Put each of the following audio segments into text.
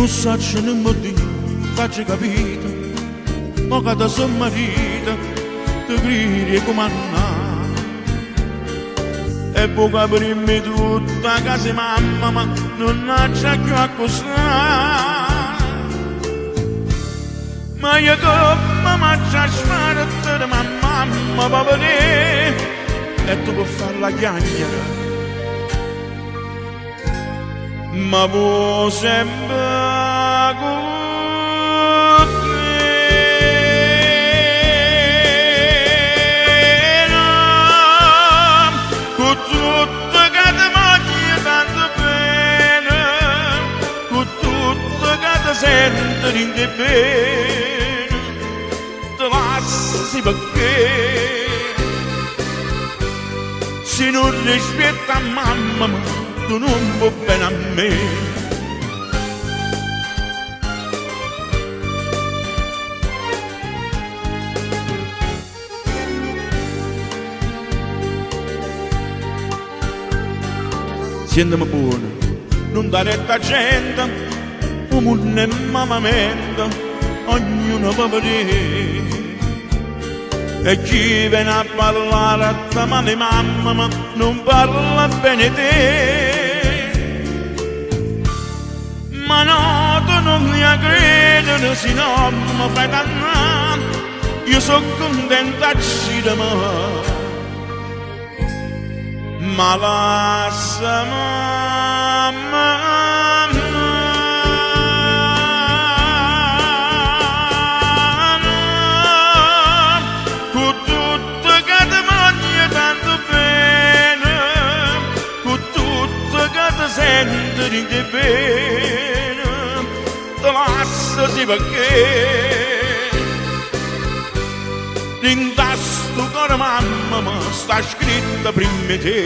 non so se non mi dico, faccio capito, ma che da son marito, ti gridi come annà. E poi capirmi tutta casa mamma, ma non c'è più a costare. Ma io come mangia sparata, ma mamma va venire, e tu puoi fare la chiacchiera. Ma vuoi sempre con te, con tutto che ti voglio tanto bene, con tutto che ti sento in te bene, ti lasci perché se non rispetta mamma tu non vuoi bene a me. Sentimi buono, non dare a gente, come un mamamento, ognuno può vedere. E chi viene a parlare a te male mamma, ma non parla bene te. Ma no, tu non mi credi, se no mi fai dannare. Io sono contenta di me, ma lascia mamma. Sento di te bene, ti lasciati perché l'intasto con mamma ma sta scritta prima di te.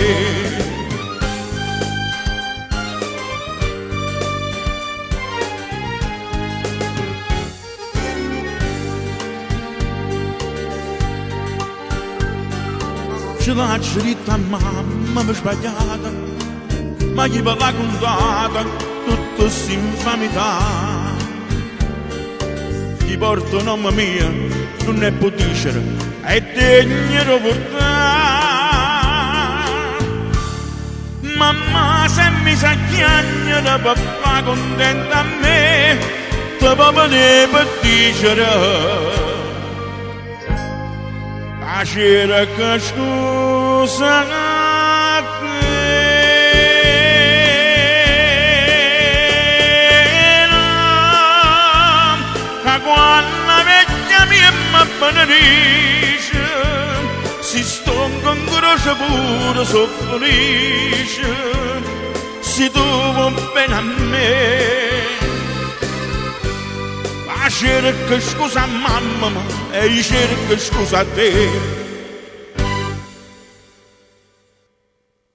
Ce l'ha scritta a mamma mi sbagliata, ma chi va raccontata tutta s'infamità. Chi porta nome mia non ne può dicere, è degno di portare. Mamma se mi sa chiagna da papà contenta a me, te papà ne può dicere facere che scusa. Quando vecchia mia mi benedice, si stonca ancora pure soffrisce, se tu vuoi bene a me. Ma cerca scusa a mamma e cerca scusa a te.